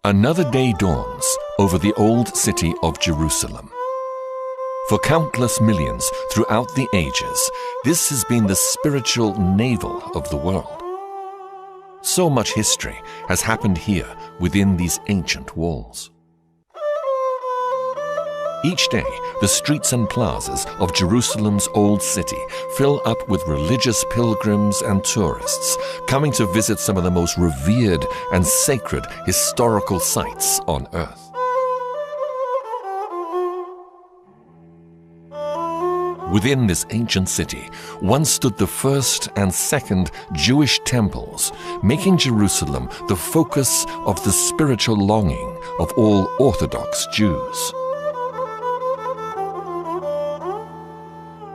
Another day dawns over the old city of Jerusalem. For countless millions throughout the ages, this has been the spiritual navel of the world. So much history has happened here within these ancient walls. Each day, the streets and plazas of Jerusalem's old city fill up with religious pilgrims and tourists coming to visit some of the most revered and sacred historical sites on earth. Within this ancient city, once stood the first and second Jewish temples, making Jerusalem the focus of the spiritual longing of all Orthodox Jews.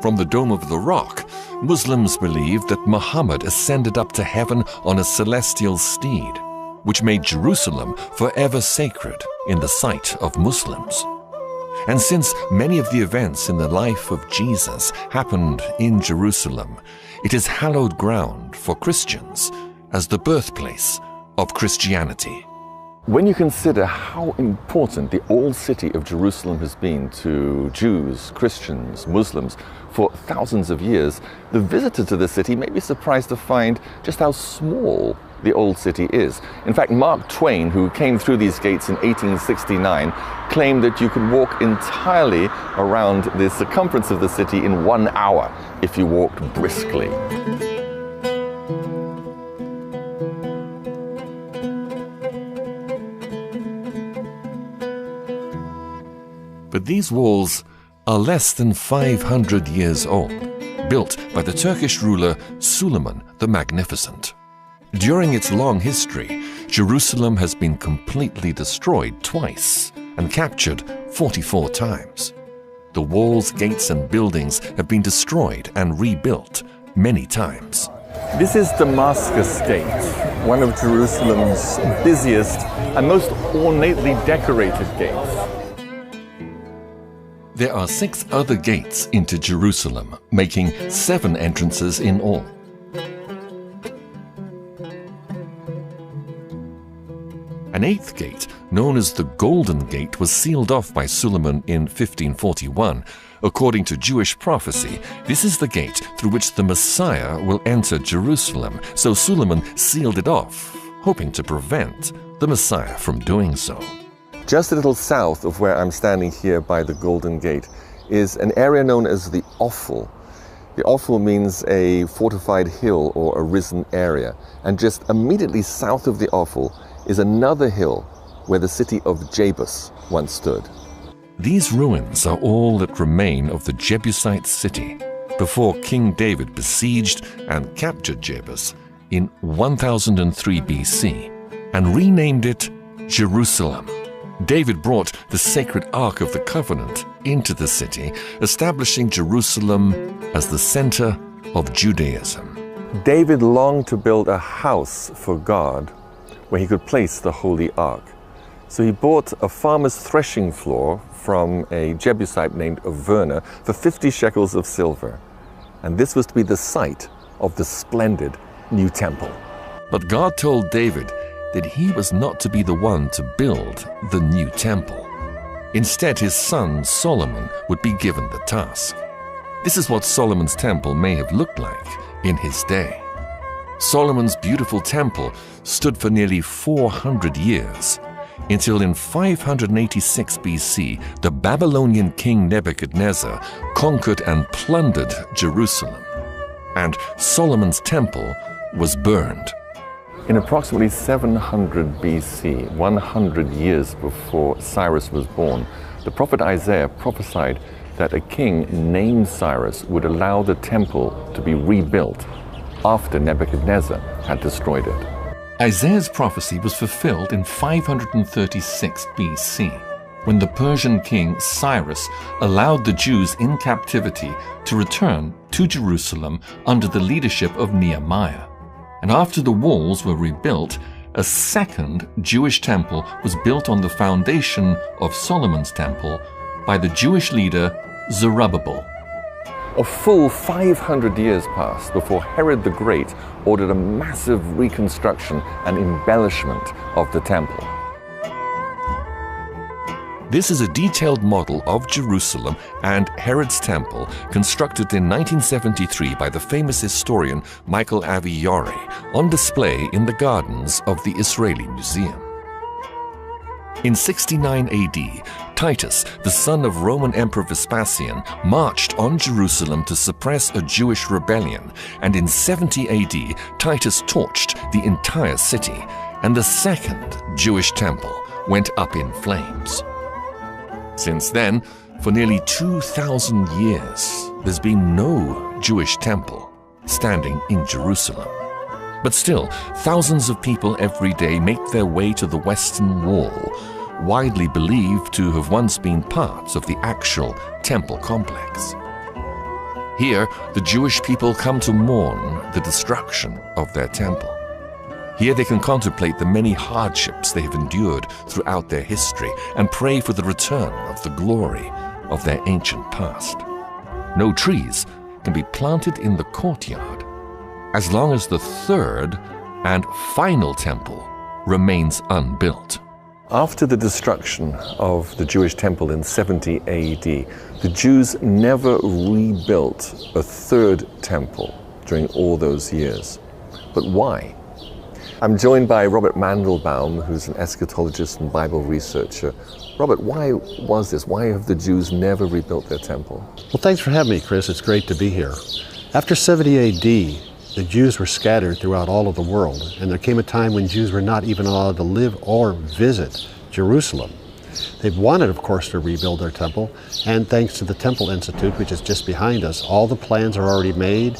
From the Dome of the Rock, Muslims believe that Muhammad ascended up to heaven on a celestial steed, which made Jerusalem forever sacred in the sight of Muslims. And since many of the events in the life of Jesus happened in Jerusalem, it is hallowed ground for Christians as the birthplace of Christianity. When you consider how important the old city of Jerusalem has been to Jews, Christians, Muslims for thousands of years, the visitor to the city may be surprised to find just how small the old city is. In fact, Mark Twain, who came through these gates in 1869, claimed that you could walk entirely around the circumference of the city in 1 hour if you walked briskly. But these walls are less than 500 years old, built by the Turkish ruler Suleiman the Magnificent. During its long history, Jerusalem has been completely destroyed twice and captured 44 times. The walls, gates, and buildings have been destroyed and rebuilt many times. This is Damascus Gate, one of Jerusalem's busiest and most ornately decorated gates. There are 6 other gates into Jerusalem, making 7 entrances in all. An 8th gate, known as the Golden Gate, was sealed off by Suleiman in 1541. According to Jewish prophecy, this is the gate through which the Messiah will enter Jerusalem, so Suleiman sealed it off, hoping to prevent the Messiah from doing so. Just a little south of where I'm standing here by the Golden Gate is an area known as the Offal. The Offal means a fortified hill or a risen area, and just immediately south of the Offal is another hill where the city of Jebus once stood. These ruins are all that remain of the Jebusite city before King David besieged and captured Jebus in 1003 BC and renamed it Jerusalem. David brought the sacred Ark of the Covenant into the city, establishing Jerusalem as the center of Judaism. David longed to build a house for God where he could place the Holy Ark. So he bought a farmer's threshing floor from a Jebusite named Averna for 50 shekels of silver. And this was to be the site of the splendid new temple. But God told David that he was not to be the one to build the new temple. Instead, his son Solomon would be given the task. This is what Solomon's temple may have looked like in his day. Solomon's beautiful temple stood for nearly 400 years, until in 586 BC, the Babylonian king Nebuchadnezzar conquered and plundered Jerusalem, and Solomon's temple was burned. In approximately 700 BC, 100 years before Cyrus was born, the prophet Isaiah prophesied that a king named Cyrus would allow the temple to be rebuilt after Nebuchadnezzar had destroyed it. Isaiah's prophecy was fulfilled in 536 BC, when the Persian king Cyrus allowed the Jews in captivity to return to Jerusalem under the leadership of Nehemiah. And after the walls were rebuilt, a second Jewish temple was built on the foundation of Solomon's temple by the Jewish leader Zerubbabel. A full 500 years passed before Herod the Great ordered a massive reconstruction and embellishment of the temple. This is a detailed model of Jerusalem and Herod's Temple constructed in 1973 by the famous historian Michael Aviore, on display in the gardens of the Israeli Museum. In 69 AD, Titus, the son of Roman Emperor Vespasian, marched on Jerusalem to suppress a Jewish rebellion, and in 70 AD, Titus torched the entire city, and the second Jewish temple went up in flames. Since then, for nearly 2,000 years, there's been no Jewish temple standing in Jerusalem. But still, thousands of people every day make their way to the Western Wall, widely believed to have once been part of the actual temple complex. Here, the Jewish people come to mourn the destruction of their temple. Here they can contemplate the many hardships they have endured throughout their history and pray for the return of the glory of their ancient past. No trees can be planted in the courtyard as long as the third and final temple remains unbuilt. After the destruction of the Jewish temple in 70 AD, the Jews never rebuilt a third temple during all those years. But why? I'm joined by Robert Mandelbaum, who's an eschatologist and Bible researcher. Robert, why was this? Why have the Jews never rebuilt their temple? Well, thanks for having me, Chris. It's great to be here. After 70 AD, the Jews were scattered throughout all of the world, and there came a time when Jews were not even allowed to live or visit Jerusalem. They wanted, of course, to rebuild their temple, and thanks to the Temple Institute, which is just behind us, all the plans are already made.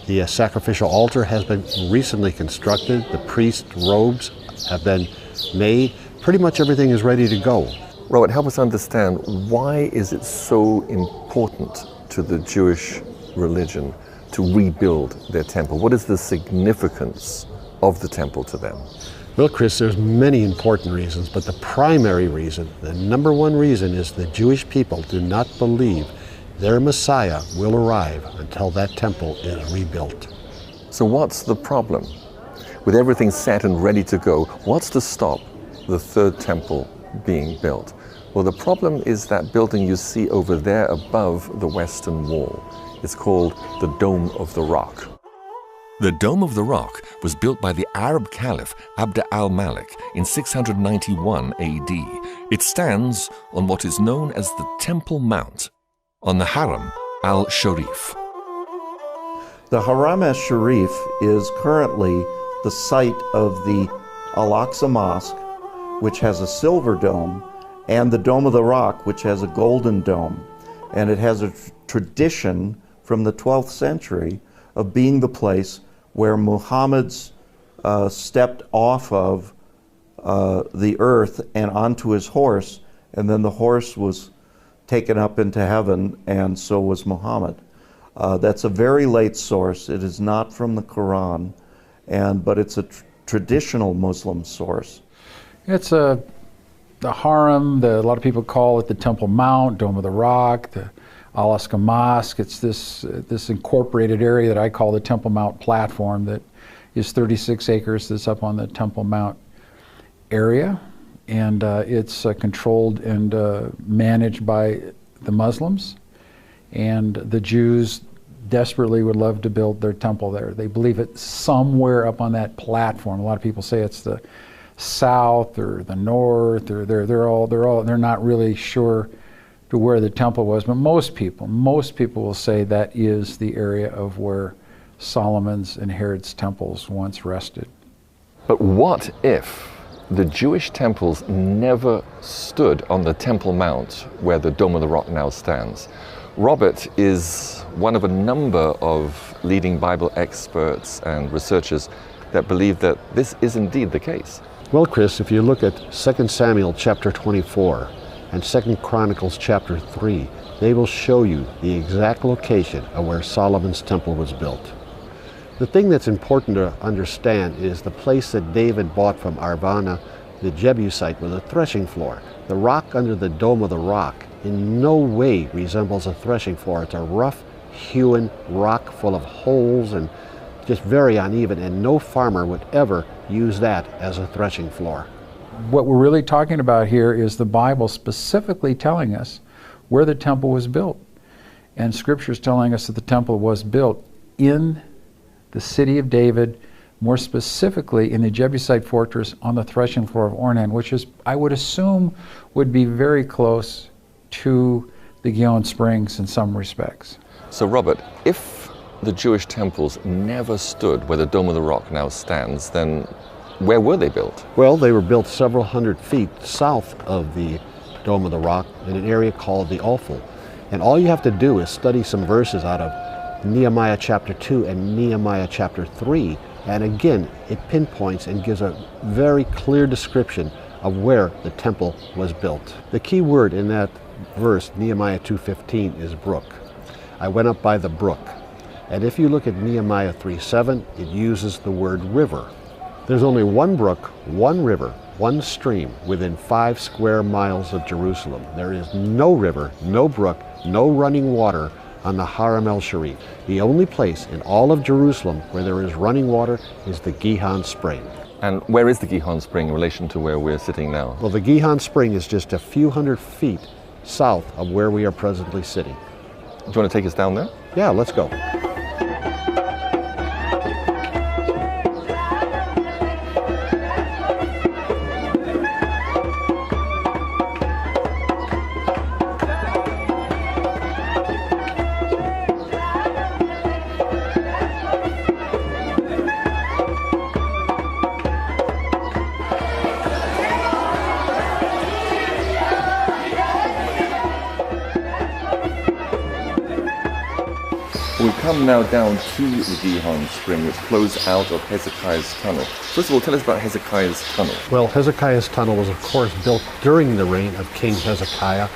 The sacrificial altar has been recently constructed. The priest robes have been made. Pretty much everything is ready to go. Robert, help us understand, why is it so important to the Jewish religion to rebuild their temple? What is the significance of the temple to them? Well, Chris, there's many important reasons, but the primary reason, the number one reason, is the Jewish people do not believe their Messiah will arrive until that temple is rebuilt. So what's the problem? With everything set and ready to go, what's to stop the third temple being built? Well, the problem is that building you see over there above the Western Wall. It's called the Dome of the Rock. The Dome of the Rock was built by the Arab Caliph Abd al-Malik in 691 AD. It stands on what is known as the Temple Mount, on the Haram al-Sharif. The Haram al-Sharif is currently the site of the Al-Aqsa Mosque, which has a silver dome, and the Dome of the Rock, which has a golden dome. And it has a tradition from the 12th century of being the place where Muhammad's stepped off of the earth and onto his horse, and then the horse was taken up into heaven, and so was Muhammad. That's a very late source. It is not from the Quran, but it's a traditional Muslim source. It's the Haram. A lot of people call it the Temple Mount, Dome of the Rock, the Al-Aqsa Mosque. It's this incorporated area that I call the Temple Mount platform that is 36 acres that's up on the Temple Mount area. And it's controlled and managed by the Muslims. And the Jews desperately would love to build their temple there. They believe it's somewhere up on that platform. A lot of people say it's the south or the north, or they're not really sure to where the temple was, but most people will say that is the area of where Solomon's and Herod's temples once rested. But what if the Jewish temples never stood on the Temple Mount where the Dome of the Rock now stands? Robert is one of a number of leading Bible experts and researchers that believe that this is indeed the case. Well, Chris, if you look at 2 Samuel chapter 24 and 2 Chronicles chapter 3, they will show you the exact location of where Solomon's temple was built. The thing that's important to understand is the place that David bought from Arvana, the Jebusite, was a threshing floor. The rock under the Dome of the Rock in no way resembles a threshing floor. It's a rough-hewn rock full of holes and just very uneven, and no farmer would ever use that as a threshing floor. What we're really talking about here is the Bible specifically telling us where the temple was built. And Scripture is telling us that the temple was built in the city of David, more specifically in the Jebusite fortress on the threshing floor of Ornan, which is, I would assume, would be very close to the Gihon Springs in some respects. So Robert, if the Jewish temples never stood where the Dome of the Rock now stands, then where were they built? Well, they were built several hundred feet south of the Dome of the Rock in an area called the Ophel. And all you have to do is study some verses out of Nehemiah chapter 2 and Nehemiah chapter 3. And again, it pinpoints and gives a very clear description of where the temple was built. The key word in that verse, Nehemiah 2:15, is brook. I went up by the brook. And if you look at Nehemiah 3:7, it uses the word river. There's only one brook, one river, one stream within 5 square miles of Jerusalem. There is no river, no brook, no running water on the Haram el-Sharif. The only place in all of Jerusalem where there is running water is the Gihon Spring. And where is the Gihon Spring in relation to where we're sitting now? Well, the Gihon Spring is just a few hundred feet south of where we are presently sitting. Do you want to take us down there? Yeah, let's go. We come now down to the Gihon Spring, which flows out of Hezekiah's tunnel. First of all, tell us about Hezekiah's tunnel. Well, Hezekiah's tunnel was, of course, built during the reign of King Hezekiah,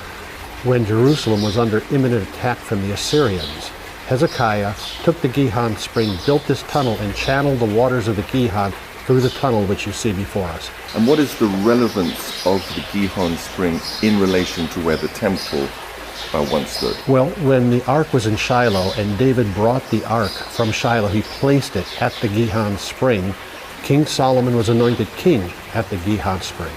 when Jerusalem was under imminent attack from the Assyrians. Hezekiah took the Gihon Spring, built this tunnel, and channeled the waters of the Gihon through the tunnel which you see before us. And what is the relevance of the Gihon Spring in relation to where the temple once stood? Well, when the ark was in Shiloh and David brought the ark from Shiloh, he placed it at the Gihon Spring. King Solomon was anointed king at the Gihon Spring.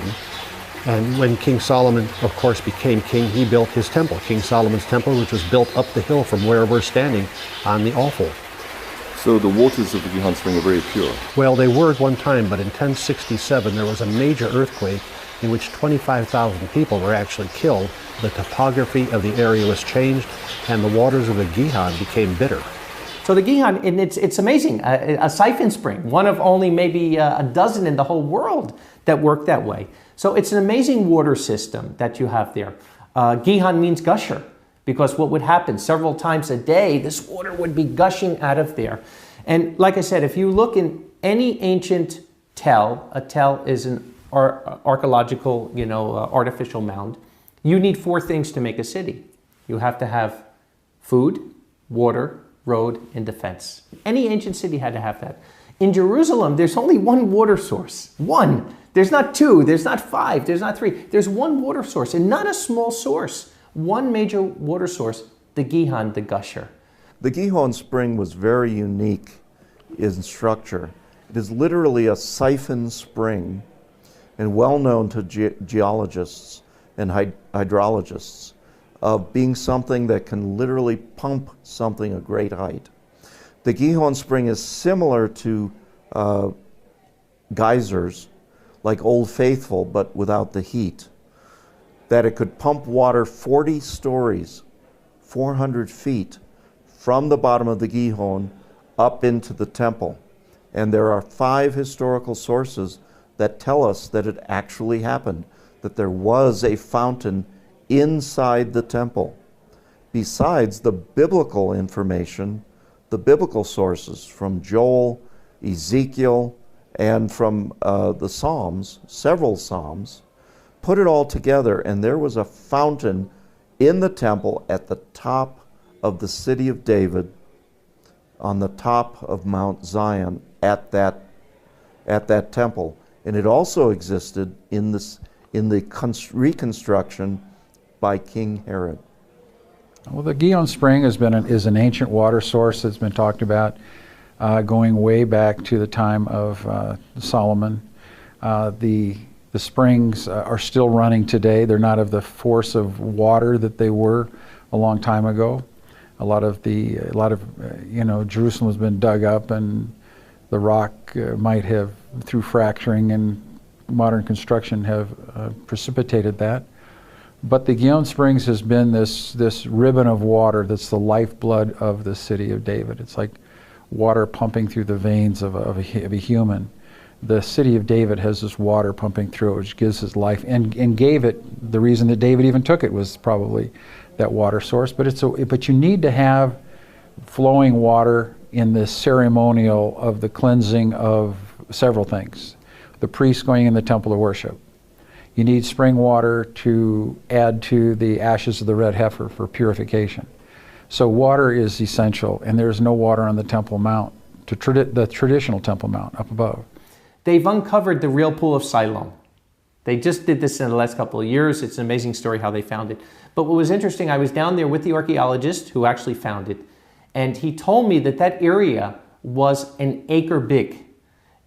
And when King Solomon, of course, became king, he built his temple, King Solomon's temple, which was built up the hill from where we're standing on the Ophel. So the waters of the Gihon Spring are very pure? Well, they were at one time, but in 1067 there was a major earthquake in which 25,000 people were actually killed. The topography of the area was changed, and the waters of the Gihon became bitter. So the Gihon, and it's amazing, a siphon spring, one of only maybe a dozen in the whole world that work that way. So it's an amazing water system that you have there. Gihon means gusher, because what would happen several times a day, this water would be gushing out of there. And like I said, if you look in any ancient tell, a tell is an archaeological, artificial mound. You need 4 things to make a city. You have to have food, water, road, and defense. Any ancient city had to have that. In Jerusalem, there's only one water source. One. There's not 2, there's not 5, there's not 3. There's one water source, and not a small source. One major water source, the Gihon, the gusher. The Gihon Spring was very unique in structure. It is literally a siphon spring, and well known to geologists and hydrologists of being something that can literally pump something a great height. The Gihon Spring is similar to geysers, like Old Faithful, but without the heat. That it could pump water 40 stories, 400 feet, from the bottom of the Gihon up into the temple. And there are 5 historical sources that tell us that it actually happened, that there was a fountain inside the temple. Besides the biblical information, the biblical sources from Joel, Ezekiel, and from the Psalms, several Psalms, put it all together, and there was a fountain in the temple at the top of the city of David, on the top of Mount Zion, at that temple. And it also existed in the reconstruction by King Herod. Well, the Gihon Spring is an ancient water source that's been talked about going way back to the time of Solomon. The The springs are still running today. They're not of the force of water that they were a long time ago. A lot of Jerusalem has been dug up, and the rock might have, through fracturing and modern construction, have precipitated that. But the Gihon Springs has been this ribbon of water that's the lifeblood of the city of David. It's like water pumping through the veins of a human. The city of David has this water pumping through it, which gives his life, and gave it. The reason that David even took it was probably that water source. But you need to have flowing water in the ceremonial of the cleansing of several things. The priests going in the temple to worship. You need spring water to add to the ashes of the red heifer for purification. So water is essential, and there's no water on the Temple Mount, the traditional Temple Mount up above. They've uncovered the real pool of Siloam. They just did this in the last couple of years. It's an amazing story how they found it. But what was interesting, I was down there with the archaeologist who actually found it, and he told me that that area was an acre big.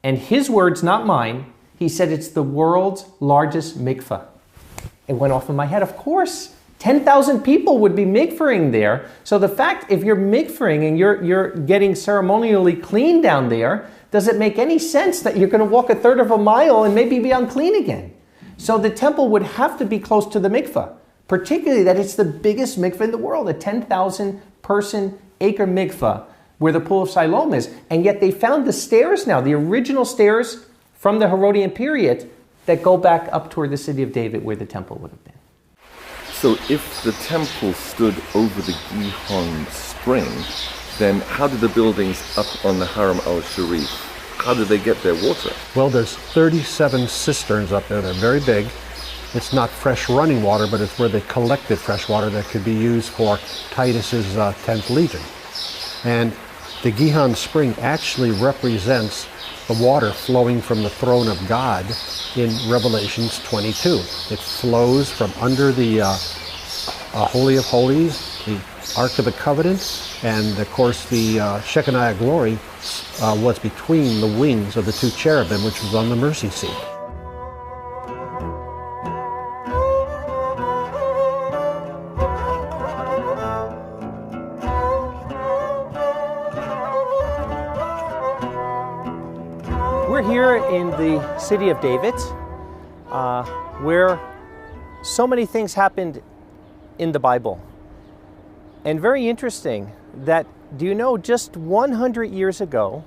And his words, not mine, he said it's the world's largest mikveh. It went off in my head. Of course, 10,000 people would be mikvehing there. So the fact, if you're mikvehing and you're getting ceremonially clean down there, does it make any sense that you're going to walk a third of a mile and maybe be unclean again? So the temple would have to be close to the mikveh, particularly that it's the biggest mikveh in the world, a 10,000 person acre mikveh where the pool of Siloam is. And yet they found the stairs now, the original stairs from the Herodian period that go back up toward the city of David where the temple would have been. So if the temple stood over the Gihon spring, then how did the buildings up on the Haram al-Sharif, how did they get their water? Well, there's 37 cisterns up there. They're very big. It's not fresh running water, but it's where they collected fresh water that could be used for Titus's 10th Legion. And the Gihon spring actually represents the water flowing from the throne of God in Revelations 22. It flows from under the Holy of Holies, the Ark of the Covenant, and of course the Shekinah glory was between the wings of the two cherubim, which was on the mercy seat. We're here in the city of David, where so many things happened in the Bible. And very interesting that, do you know, just 100 years ago,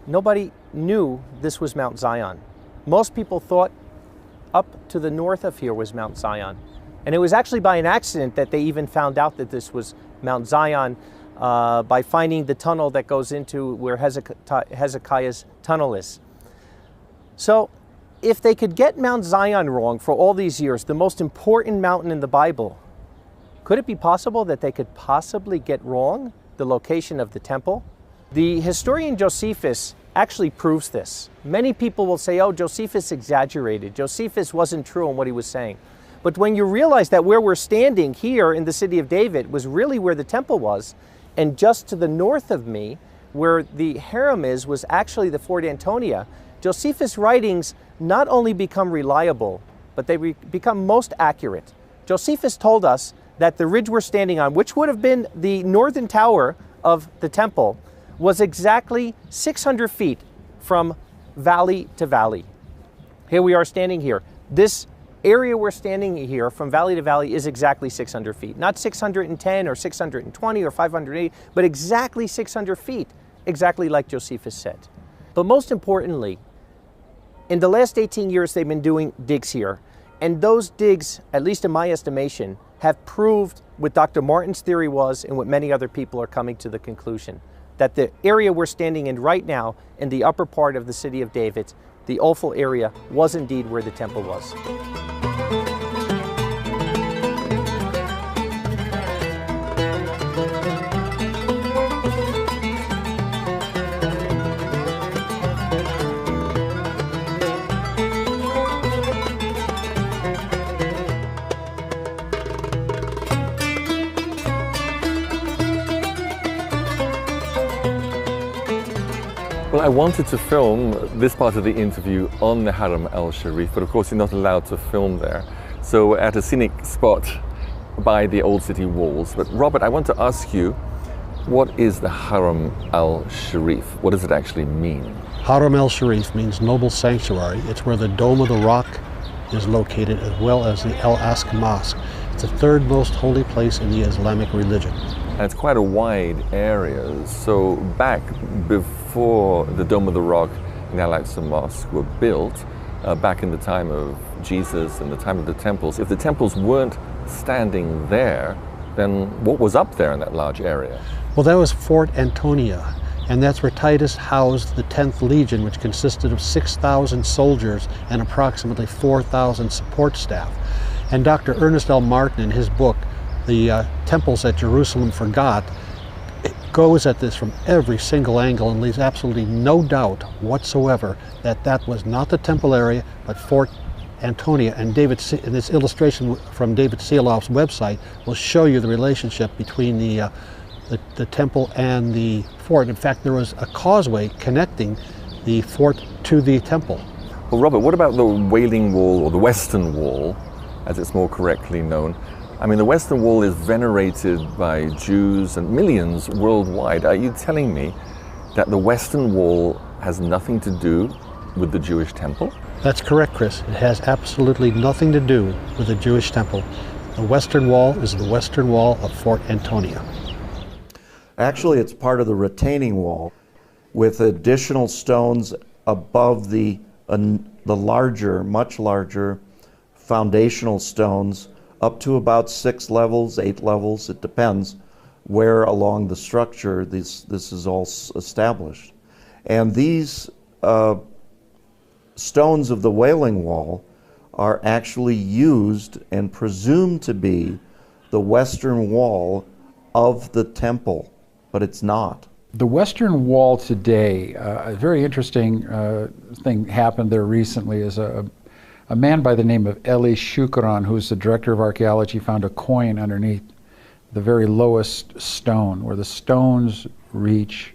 nobody knew this was Mount Zion. Most people thought up to the north of here was Mount Zion. And it was actually by an accident that they even found out that this was Mount Zion by finding the tunnel that goes into where Hezekiah's tunnel is. So if they could get Mount Zion wrong for all these years, the most important mountain in the Bible, could it be possible that they could possibly get wrong the location of the temple? The historian Josephus actually proves this. Many people will say, oh, Josephus exaggerated. Josephus wasn't true in what he was saying. But when you realize that where we're standing here in the city of David was really where the temple was, and just to the north of me, where the harem is, was actually the Fort Antonia, Josephus' writings not only become reliable, but they become most accurate. Josephus told us that the ridge we're standing on, which would have been the northern tower of the temple, was exactly 600 feet from valley to valley. Here we are standing here. This area we're standing here from valley to valley is exactly 600 feet. Not 610 or 620 or 580, but exactly 600 feet, exactly like Josephus said. But most importantly, in the last 18 years they've been doing digs here. And those digs, at least in my estimation, have proved what Dr. Martin's theory was and what many other people are coming to the conclusion, that the area we're standing in right now in the upper part of the city of David, the Ophel area, was indeed where the temple was. Well, I wanted to film this part of the interview on the Haram al-Sharif, but of course you're not allowed to film there. So we're at a scenic spot by the old city walls. But Robert, I want to ask you, what is the Haram al-Sharif? What does it actually mean? Haram al-Sharif means noble sanctuary. It's where the Dome of the Rock is located, as well as the Al-Aqsa Mosque. It's the third most holy place in the Islamic religion. And it's quite a wide area. So back before the Dome of the Rock and the Al-Aqsa Mosque were built, back in the time of Jesus and the time of the temples, if the temples weren't standing there, then what was up there in that large area? Well, that was Fort Antonia, and that's where Titus housed the 10th Legion, which consisted of 6,000 soldiers and approximately 4,000 support staff. And Dr. Ernest L. Martin, in his book, The Temples that Jerusalem Forgot, it goes at this from every single angle and leaves absolutely no doubt whatsoever that that was not the temple area, but Fort Antonia. And this illustration from David Seeloff's website will show you the relationship between the temple and the fort. In fact, there was a causeway connecting the fort to the temple. Well, Robert, what about the Wailing Wall, or the Western Wall, as it's more correctly known? I mean, the Western Wall is venerated by Jews and millions worldwide. Are you telling me that the Western Wall has nothing to do with the Jewish temple? That's correct, Chris. It has absolutely nothing to do with the Jewish temple. The Western Wall is the Western Wall of Fort Antonia. Actually, it's part of the retaining wall with additional stones above the larger, much larger foundational stones up to about 6 levels, 8 levels. It depends where along the structure this is all established. And these stones of the Wailing Wall are actually used and presumed to be the Western Wall of the temple, but it's not. The Western Wall today, a very interesting thing happened there recently is a man by the name of Eli Shukran, who's the director of archaeology, found a coin underneath the very lowest stone, where the stones reach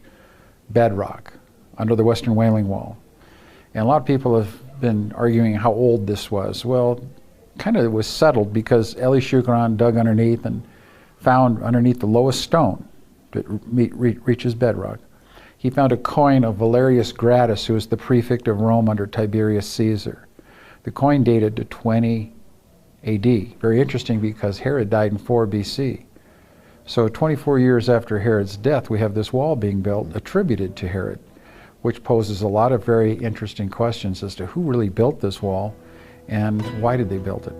bedrock under the Western Wailing Wall. And a lot of people have been arguing how old this was. Well, kind of it was settled because Eli Shukran dug underneath and found underneath the lowest stone that reaches bedrock. He found a coin of Valerius Gratus, who was the prefect of Rome under Tiberius Caesar. The coin dated to 20 AD. Very interesting because Herod died in 4 BC. So 24 years after Herod's death, we have this wall being built attributed to Herod, which poses a lot of very interesting questions as to who really built this wall and why did they build it.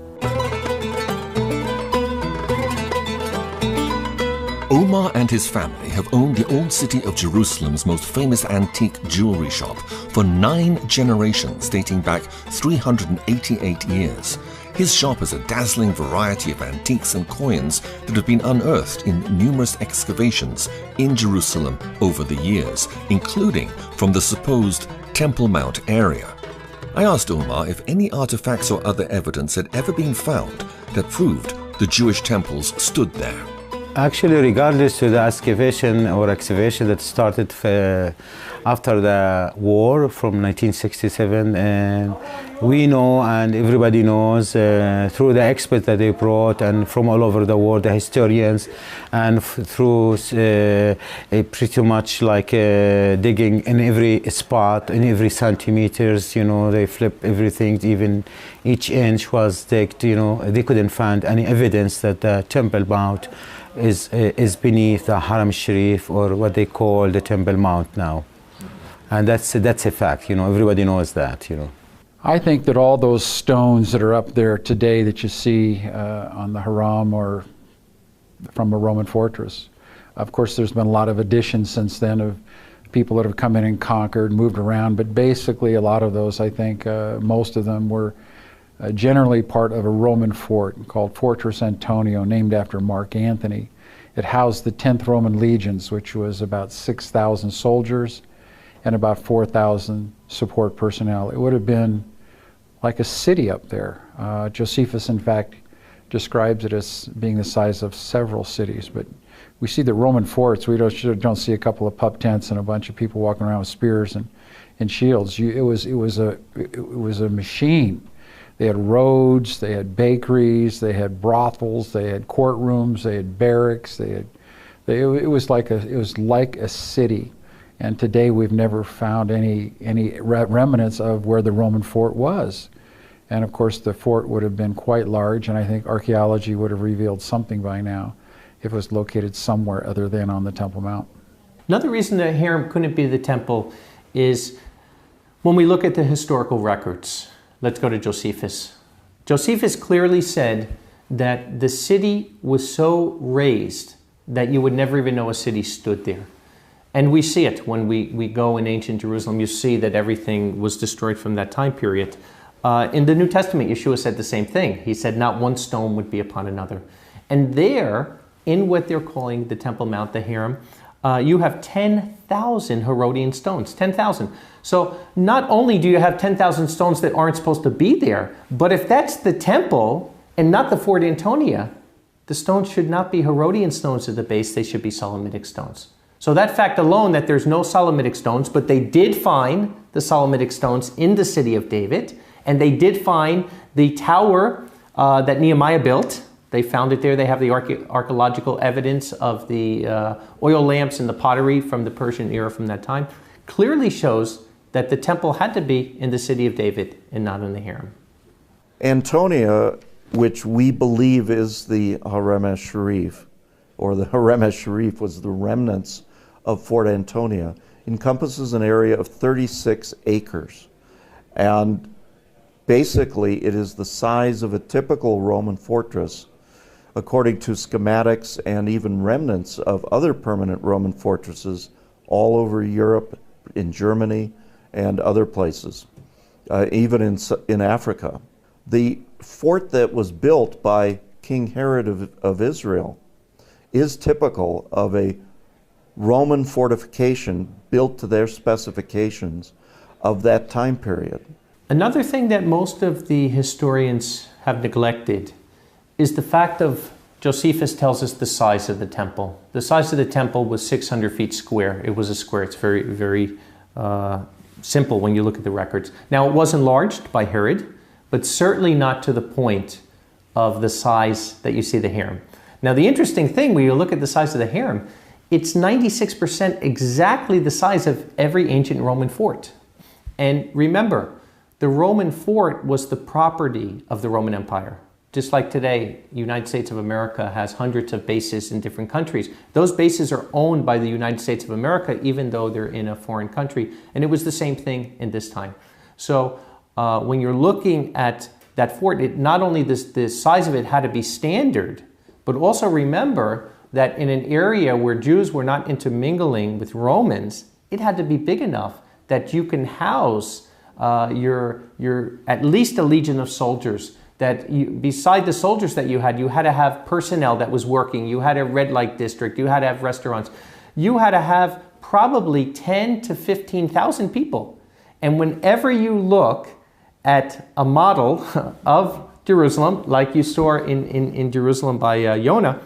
Omar and his family have owned the old city of Jerusalem's most famous antique jewelry shop for 9 generations, dating back 388 years. His shop has a dazzling variety of antiques and coins that have been unearthed in numerous excavations in Jerusalem over the years, including from the supposed Temple Mount area. I asked Omar if any artifacts or other evidence had ever been found that proved the Jewish temples stood there. Actually, regardless to the excavation that started after the war from 1967, and we know and everybody knows through the experts that they brought and from all over the world, the historians, and through pretty much like digging in every spot, in every centimeters, you know, they flip everything, even each inch was digged, you know, they couldn't find any evidence that the Temple Mount is beneath the Haram Sharif, or what they call the Temple Mount now. And that's a fact, you know, everybody knows that, you know. I think that all those stones that are up there today that you see on the Haram or from a Roman fortress, of course there's been a lot of additions since then of people that have come in and conquered, moved around, but basically a lot of those, I think most of them were generally part of a Roman fort called Fortress Antonio, named after Mark Antony. It housed the 10th Roman legions, which was about 6,000 soldiers and about 4,000 support personnel. It would have been like a city up there. Josephus, in fact, describes it as being the size of several cities. But we see the Roman forts, we don't see a couple of pup tents and a bunch of people walking around with spears and and shields. It was a machine. They had roads, they had bakeries, they had brothels, they had courtrooms, they had barracks. It was like a city. And today we've never found any remnants of where the Roman fort was. And of course the fort would have been quite large, and I think archaeology would have revealed something by now if it was located somewhere other than on the Temple Mount. Another reason the harem couldn't be the temple is when we look at the historical records. Let's go to Josephus. Josephus clearly said that the city was so raised that you would never even know a city stood there. And we see it when we go in ancient Jerusalem. You see that everything was destroyed from that time period. In the New Testament, Yeshua said the same thing. He said not one stone would be upon another. And there, in what they're calling the Temple Mount, the harem, you have 10,000 Herodian stones, 10,000. So not only do you have 10,000 stones that aren't supposed to be there, but if that's the temple and not the Fort Antonia, the stones should not be Herodian stones at the base, they should be Solomonic stones. So that fact alone, that there's no Solomonic stones, but they did find the Solomonic stones in the city of David, and they did find the tower that Nehemiah built. They found it there. They have the archaeological evidence of the oil lamps and the pottery from the Persian era from that time. Clearly shows that the temple had to be in the city of David and not in the harem. Antonia, which we believe is the Harem Sharif, or the Harem Sharif was the remnants of Fort Antonia, encompasses an area of 36 acres. And basically, it is the size of a typical Roman fortress, according to schematics and even remnants of other permanent Roman fortresses all over Europe, in Germany, and other places, even in Africa. The fort that was built by King Herod of Israel is typical of a Roman fortification built to their specifications of that time period. Another thing that most of the historians have neglected is the fact of, Josephus tells us the size of the temple. The size of the temple was 600 feet square. It was a square. It's very, very simple when you look at the records. Now, it was enlarged by Herod, but certainly not to the point of the size that you see the harem. Now, the interesting thing when you look at the size of the harem, it's 96% exactly the size of every ancient Roman fort. And remember, the Roman fort was the property of the Roman Empire. Just like today, United States of America has hundreds of bases in different countries. Those bases are owned by the United States of America, even though they're in a foreign country. And it was the same thing in this time. So when you're looking at that fort, not only the size of it had to be standard, but also remember that in an area where Jews were not intermingling with Romans, it had to be big enough that you can house your at least a legion of soldiers. That beside the soldiers that you had to have personnel that was working. You had a red light district. You had to have restaurants. You had to have probably 10 to 15,000 people. And whenever you look at a model of Jerusalem, like you saw in Jerusalem by Yonah,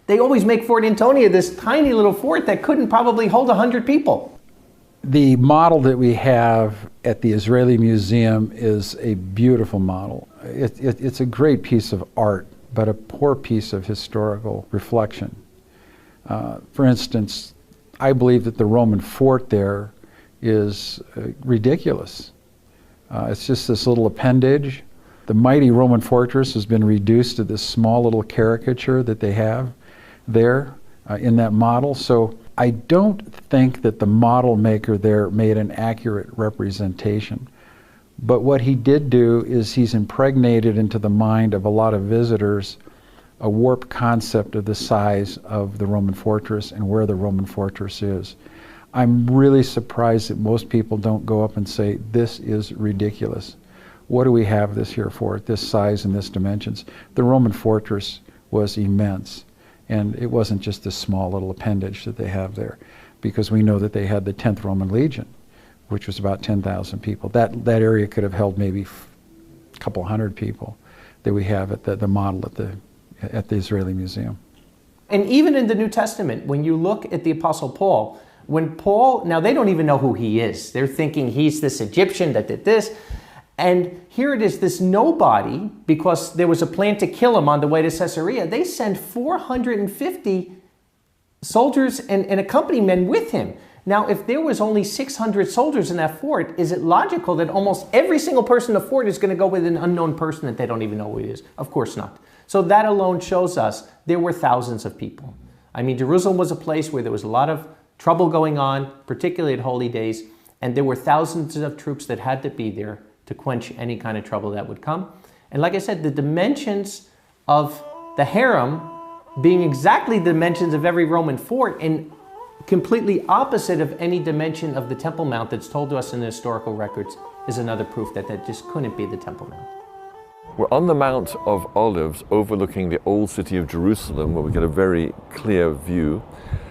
they always make Fort Antonia this tiny little fort that couldn't probably hold 100 people. The model that we have at the Israeli Museum is a beautiful model. It's a great piece of art, but a poor piece of historical reflection. For instance, I believe that the Roman fort there is ridiculous. It's just this little appendage. The mighty Roman fortress has been reduced to this small little caricature that they have there in that model. So I don't think that the model maker there made an accurate representation. But what he did do is he's impregnated into the mind of a lot of visitors a warped concept of the size of the Roman fortress and where the Roman fortress is. I'm really surprised that most people don't go up and say, this is ridiculous. What do we have this here for, this size and this dimensions? The Roman fortress was immense. And it wasn't just this small little appendage that they have there, because we know that they had the 10th Roman Legion, which was about 10,000 people. That area could have held maybe a couple hundred people that we have at the model at the Israeli Museum. And even in the New Testament, when you look at the Apostle Paul, When Paul, now they don't even know who he is. They're thinking he's this Egyptian that did this. And here it is, this nobody, because there was a plan to kill him on the way to Caesarea. They send 450 soldiers and accompaniment with him. Now, if there was only 600 soldiers in that fort, is it logical that almost every single person in the fort is going to go with an unknown person that they don't even know who he is? Of course not. So that alone shows us there were thousands of people. I mean, Jerusalem was a place where there was a lot of trouble going on, particularly at holy days, and there were thousands of troops that had to be there to quench any kind of trouble that would come. And like I said, the dimensions of the harem being exactly the dimensions of every Roman fort and completely opposite of any dimension of the Temple Mount that's told to us in the historical records is another proof that that just couldn't be the Temple Mount. We're on the Mount of Olives overlooking the old city of Jerusalem, where we get a very clear view.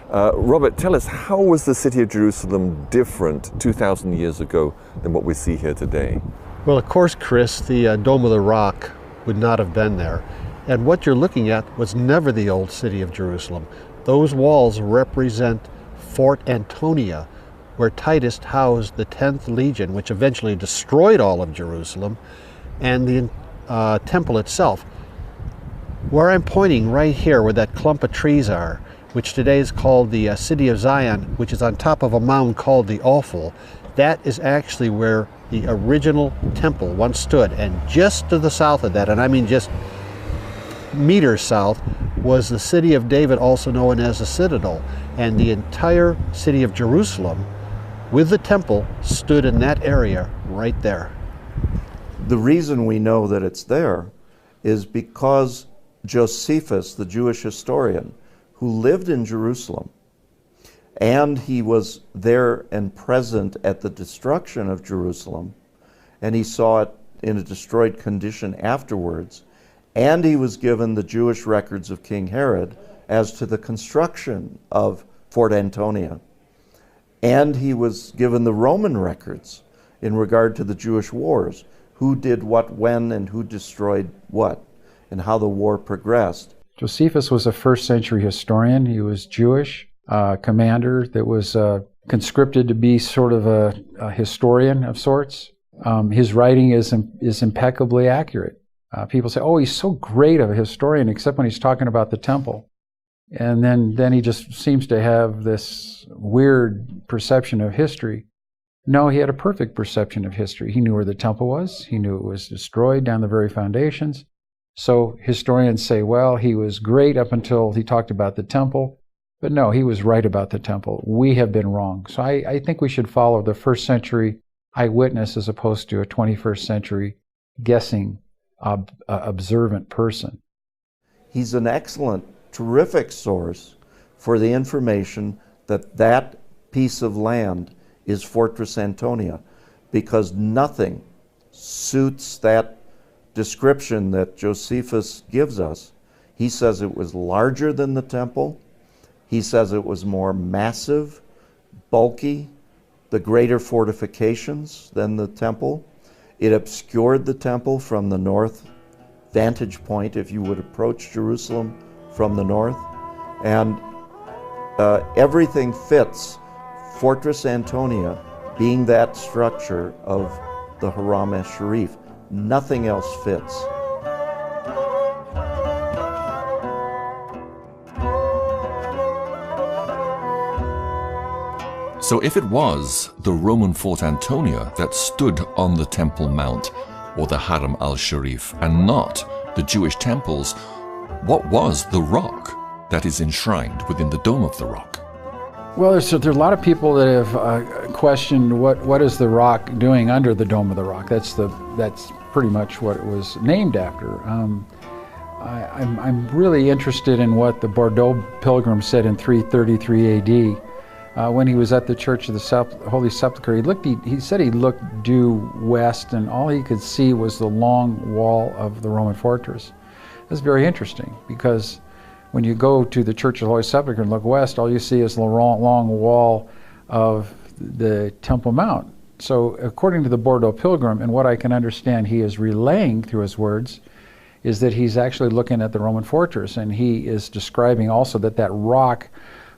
Robert, tell us, how was the city of Jerusalem different 2,000 years ago than what we see here today? Well, of course, Chris, the Dome of the Rock would not have been there. And what you're looking at was never the old city of Jerusalem. Those walls represent Fort Antonia, where Titus housed the 10th Legion, which eventually destroyed all of Jerusalem, and the temple itself. Where I'm pointing right here, where that clump of trees are, which today is called the City of Zion, which is on top of a mound called the Ophel, that is actually where the original temple once stood. And just to the south of that, and I mean just meters south, was the city of David, also known as the Citadel. And the entire city of Jerusalem, with the temple, stood in that area right there. The reason we know that it's there is because Josephus, the Jewish historian, who lived in Jerusalem, and he was there and present at the destruction of Jerusalem, and he saw it in a destroyed condition afterwards, and he was given the Jewish records of King Herod as to the construction of Fort Antonia, and he was given the Roman records in regard to the Jewish wars, who did what when and who destroyed what, and how the war progressed. Josephus was a first century historian. He was Jewish, commander that was conscripted to be sort of a historian of sorts. His writing is impeccably accurate. People say, oh, he's so great of a historian, except when he's talking about the temple. And then he just seems to have this weird perception of history. No, he had a perfect perception of history. He knew where the temple was. He knew it was destroyed down the very foundations. So historians say, well, he was great up until he talked about the temple. But no, he was right about the temple. We have been wrong. So I think we should follow the first century eyewitness as opposed to a 21st century guessing, observant person. He's an excellent, terrific source for the information that that piece of land is Fortress Antonia, because nothing suits that description that Josephus gives us. He says it was larger than the temple. He says it was more massive, bulky, the greater fortifications than the temple. It obscured the temple from the north vantage point if you would approach Jerusalem from the north. And everything fits Fortress Antonia being that structure of the Haram Sharif. Nothing else fits. So if it was the Roman Fort Antonia that stood on the Temple Mount, or the Haram al-Sharif, and not the Jewish temples, what was the rock that is enshrined within the Dome of the Rock? Well, there's a lot of people that have questioned what is the rock doing under the Dome of the Rock. That's pretty much what it was named after. I'm really interested in what the Bordeaux pilgrim said in 333 AD when he was at the Church of the Holy Sepulchre. He said he looked due west, and all he could see was the long wall of the Roman fortress. That's very interesting, because when you go to the Church of the Holy Sepulchre and look west, all you see is the long wall of the Temple Mount. So according to the Bordeaux pilgrim, and what I can understand he is relaying through his words, is that he's actually looking at the Roman fortress, and he is describing also that rock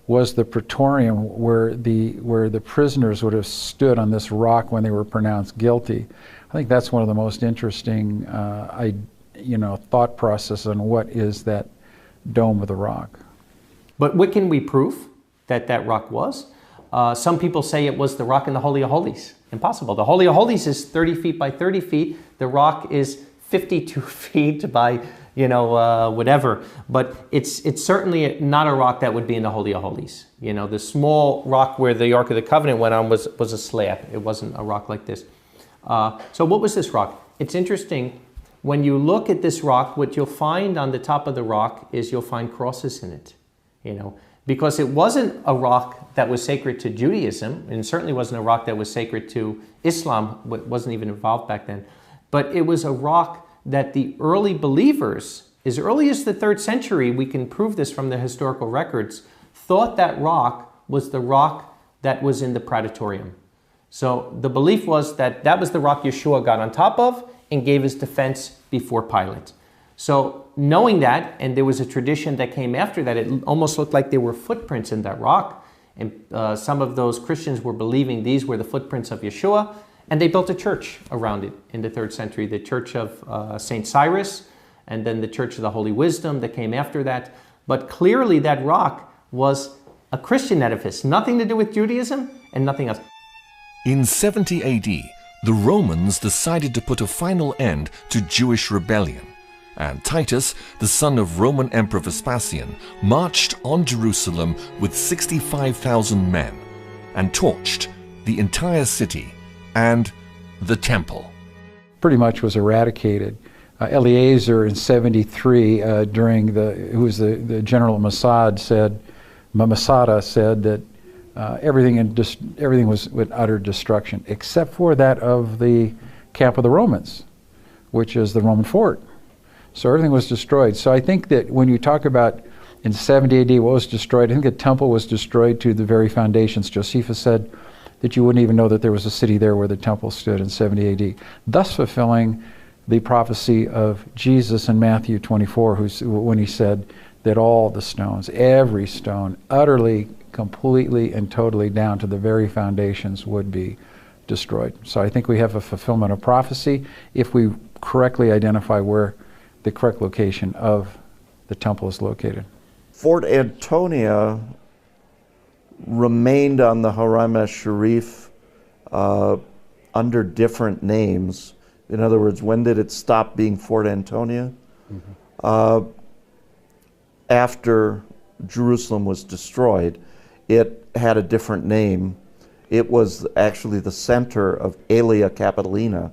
was the praetorium where the prisoners would have stood on this rock when they were pronounced guilty. I think that's one of the most interesting thought process on what is that Dome of the Rock. But what can we prove that rock was? Some people say it was the rock in the Holy of Holies. Impossible. The Holy of Holies is 30 feet by 30 feet. The rock is 52 feet by, whatever. But it's certainly not a rock that would be in the Holy of Holies. The small rock where the Ark of the Covenant went on was a slab. It wasn't a rock like this. So what was this rock? It's interesting. When you look at this rock, what you'll find on the top of the rock is you'll find crosses in it. Because it wasn't a rock that was sacred to Judaism, and certainly wasn't a rock that was sacred to Islam, wasn't even involved back then. But it was a rock that the early believers, as early as the 3rd century, we can prove this from the historical records, thought that rock was the rock that was in the Praetorium. So the belief was that that was the rock Yeshua got on top of and gave his defense before Pilate. So knowing that, and there was a tradition that came after that, it almost looked like there were footprints in that rock. And some of those Christians were believing these were the footprints of Yeshua. And they built a church around it in the 3rd century, the Church of St. Cyrus, and then the Church of the Holy Wisdom that came after that. But clearly that rock was a Christian edifice, nothing to do with Judaism and nothing else. In 70 AD, the Romans decided to put a final end to Jewish rebellion, and Titus, the son of Roman Emperor Vespasian, marched on Jerusalem with 65,000 men and torched the entire city and the temple. Pretty much was eradicated. Eleazar in 73, who was the general of Masada, said that everything was with utter destruction, except for that of the camp of the Romans, which is the Roman fort. So everything was destroyed. So I think that when you talk about in 70 AD what was destroyed, I think the temple was destroyed to the very foundations. Josephus said that you wouldn't even know that there was a city there where the temple stood in 70 AD, thus fulfilling the prophecy of Jesus in Matthew 24, when he said that all the stones, every stone, utterly, completely, and totally down to the very foundations would be destroyed. So I think we have a fulfillment of prophecy if we correctly identify where the correct location of the temple is located. Fort Antonia remained on the Haram Sharif under different names. In other words, when did it stop being Fort Antonia? Mm-hmm. After Jerusalem was destroyed, it had a different name. It was actually the center of Aelia Capitolina,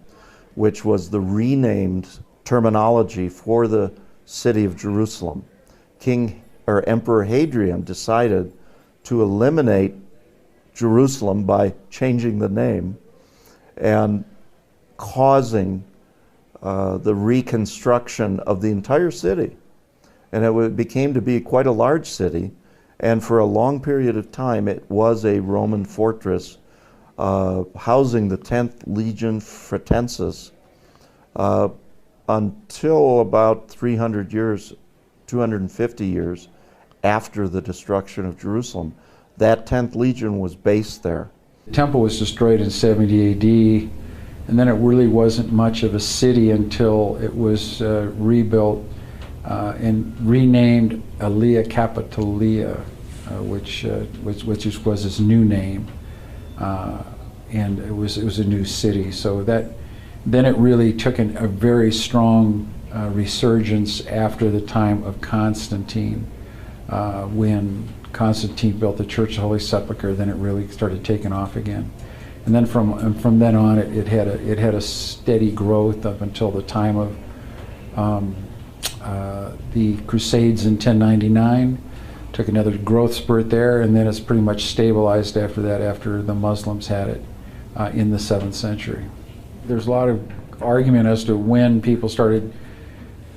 which was the renamed terminology for the city of Jerusalem. Emperor Hadrian decided to eliminate Jerusalem by changing the name and causing the reconstruction of the entire city. And it became to be quite a large city, and for a long period of time it was a Roman fortress housing the 10th Legion Fretensis until about 300 years, 250 years after the destruction of Jerusalem. That 10th Legion was based there. The temple was destroyed in 70 AD, and then it really wasn't much of a city until it was rebuilt and renamed Aelia Capitolia, which was its new name, and it was a new city. So then it really took a very strong resurgence after the time of Constantine, when Constantine built the Church of the Holy Sepulchre. Then it really started taking off again, and then from then on it had a steady growth up until the time of the Crusades in 1099. Took another growth spurt there, and then it's pretty much stabilized after that, after the Muslims had it in the 7th century. There's a lot of argument as to when people started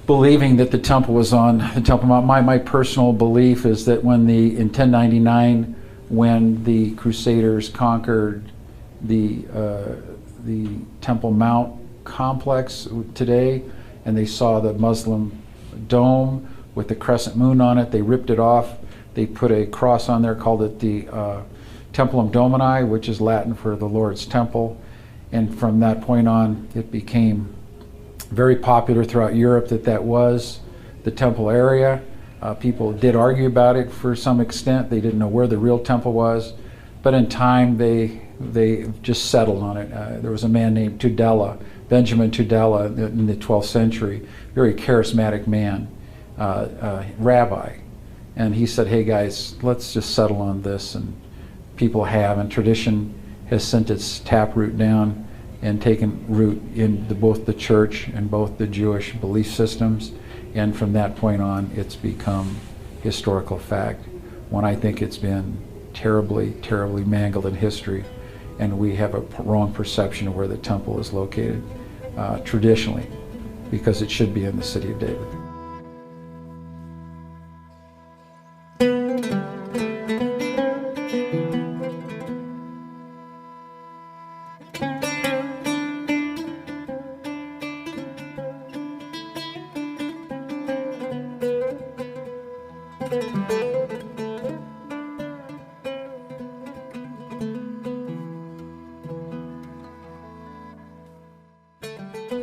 believing that the temple was on the Temple Mount. My personal belief is that in 1099, when the Crusaders conquered the Temple Mount complex today, and they saw the Muslim dome with the crescent moon on it, they ripped it off. They put a cross on there, called it the Templum Domini, which is Latin for the Lord's Temple. And from that point on, it became very popular throughout Europe that was the temple area. People did argue about it for some extent. They didn't know where the real temple was. But in time, they just settled on it. There was a man named Tudela, Benjamin Tudela, in the 12th century, very charismatic man, rabbi. And he said, hey guys, let's just settle on this. And people have, and tradition has sent its taproot down and taken root in both the church and both the Jewish belief systems. And from that point on, it's become historical fact. When I think it's been terribly, terribly mangled in history, and we have a wrong perception of where the temple is located traditionally, because it should be in the city of David.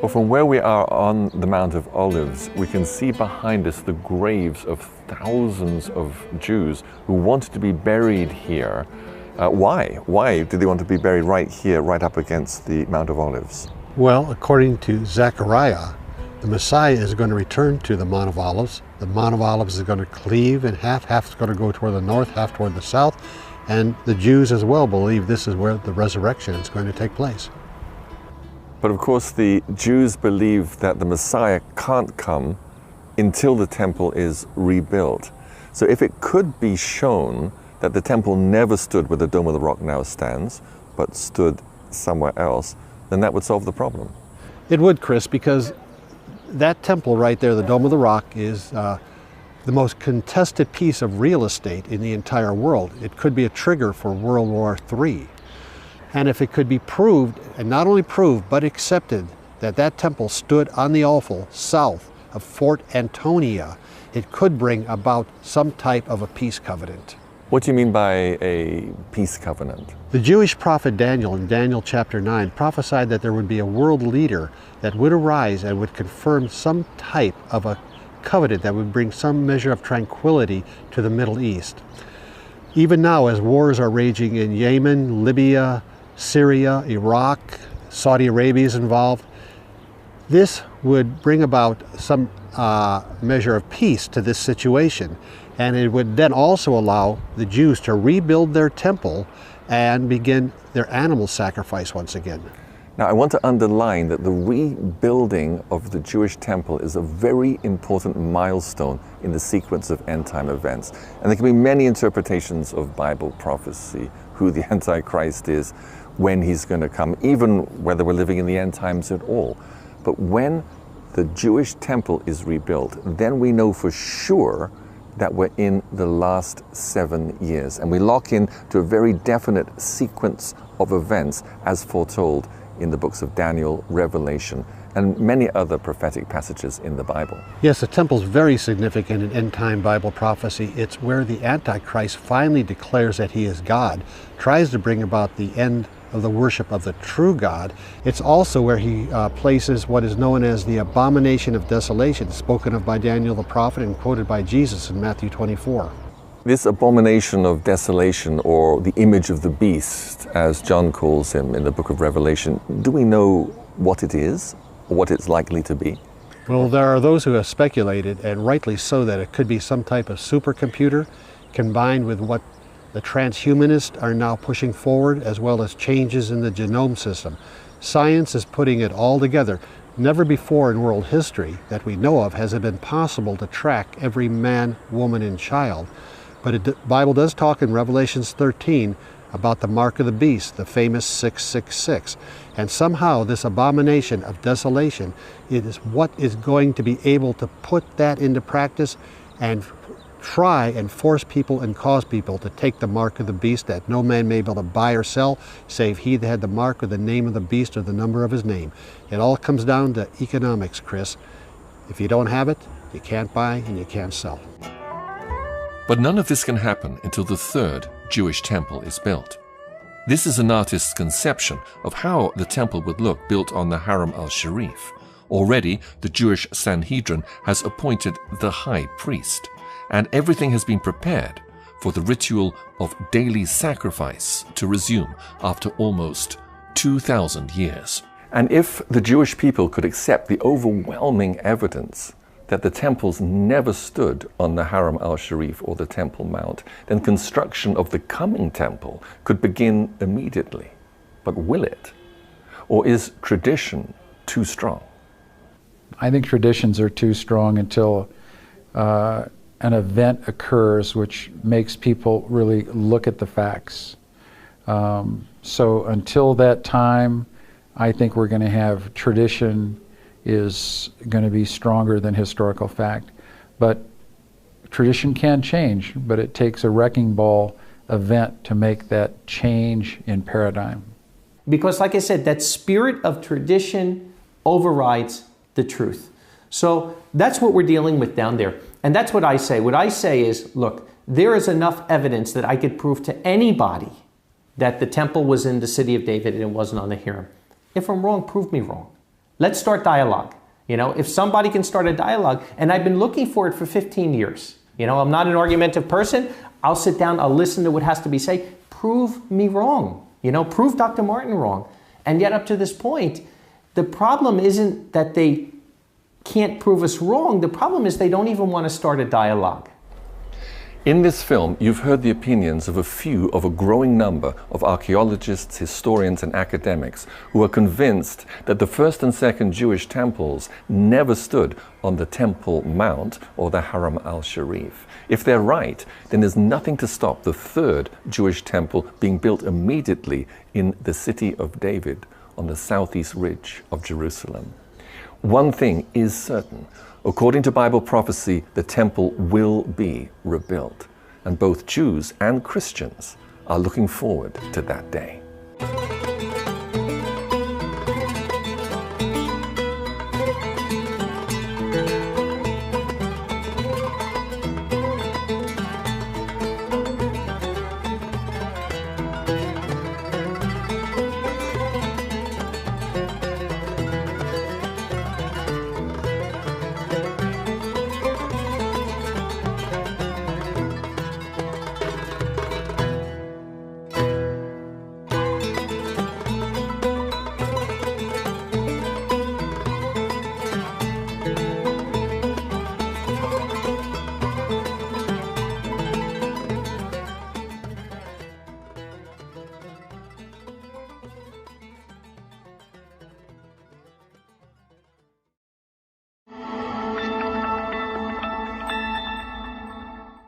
Well, from where we are on the Mount of Olives, we can see behind us the graves of thousands of Jews who wanted to be buried here. Why? Why did they want to be buried right here, right up against the Mount of Olives? Well, according to Zechariah, the Messiah is going to return to the Mount of Olives. The Mount of Olives is going to cleave in half. Half is going to go toward the north, half toward the south. And the Jews as well believe this is where the resurrection is going to take place. But of course, the Jews believe that the Messiah can't come until the temple is rebuilt. So if it could be shown that the temple never stood where the Dome of the Rock now stands, but stood somewhere else, then that would solve the problem. It would, Chris, because that temple right there, the Dome of the Rock, is the most contested piece of real estate in the entire world. It could be a trigger for World War III. And if it could be proved, and not only proved, but accepted, that that temple stood on the offal south of Fort Antonia, it could bring about some type of a peace covenant. What do you mean by a peace covenant? The Jewish prophet Daniel, in Daniel chapter 9, prophesied that there would be a world leader that would arise and would confirm some type of a covenant that would bring some measure of tranquility to the Middle East. Even now, as wars are raging in Yemen, Libya, Syria, Iraq, Saudi Arabia is involved, this would bring about some measure of peace to this situation. And it would then also allow the Jews to rebuild their temple and begin their animal sacrifice once again. Now, I want to underline that the rebuilding of the Jewish temple is a very important milestone in the sequence of end-time events. And there can be many interpretations of Bible prophecy, who the Antichrist is, when he's going to come, even whether we're living in the end times at all. But when the Jewish temple is rebuilt, then we know for sure that we're in the last 7 years. And we lock in to a very definite sequence of events as foretold in the books of Daniel, Revelation, and many other prophetic passages in the Bible. Yes, the temple's very significant in end-time Bible prophecy. It's where the Antichrist finally declares that he is God, tries to bring about the end of the worship of the true God. It's also where he places what is known as the abomination of desolation, spoken of by Daniel the prophet and quoted by Jesus in Matthew 24. This abomination of desolation, or the image of the beast, as John calls him in the book of Revelation, do we know what it is, or what it's likely to be? Well, there are those who have speculated, and rightly so, that it could be some type of supercomputer combined with what the transhumanists are now pushing forward, as well as changes in the genome system. Science is putting it all together. Never before in world history that we know of has it been possible to track every man, woman, and child. But the Bible does talk in Revelations 13 about the mark of the beast, the famous 666. And somehow this abomination of desolation, it is what is going to be able to put that into practice and try and force people and cause people to take the mark of the beast, that no man may be able to buy or sell, save he that had the mark or the name of the beast or the number of his name. It all comes down to economics, Chris. If you don't have it, you can't buy and you can't sell. But none of this can happen until the third Jewish temple is built. This is an artist's conception of how the temple would look built on the Haram al-Sharif. Already, the Jewish Sanhedrin has appointed the high priest, and everything has been prepared for the ritual of daily sacrifice to resume after almost 2,000 years. And if the Jewish people could accept the overwhelming evidence that the temples never stood on the Haram al-Sharif or the Temple Mount, then construction of the coming temple could begin immediately. But will it? Or is tradition too strong? I think traditions are too strong until an event occurs which makes people really look at the facts. So until that time, I think we're going to have tradition is going to be stronger than historical fact. But tradition can change, but it takes a wrecking ball event to make that change in paradigm. Because like I said, that spirit of tradition overrides the truth. So that's what we're dealing with down there. And that's what I say. What I say is, look, there is enough evidence that I could prove to anybody that the temple was in the city of David and it wasn't on the Hiram. If I'm wrong, prove me wrong. Let's start dialogue. You know, if somebody can start a dialogue, and I've been looking for it for 15 years. You know, I'm not an argumentative person. I'll sit down, I'll listen to what has to be said. Prove me wrong. You know, prove Dr. Martin wrong. And yet up to this point, the problem isn't that they can't prove us wrong. The problem is they don't even want to start a dialogue. In this film, you've heard the opinions of a few of a growing number of archaeologists, historians, and academics who are convinced that the first and second Jewish temples never stood on the Temple Mount or the Haram al-Sharif. If they're right, then there's nothing to stop the third Jewish temple being built immediately in the city of David on the southeast ridge of Jerusalem. One thing is certain. According to Bible prophecy, the temple will be rebuilt, and both Jews and Christians are looking forward to that day.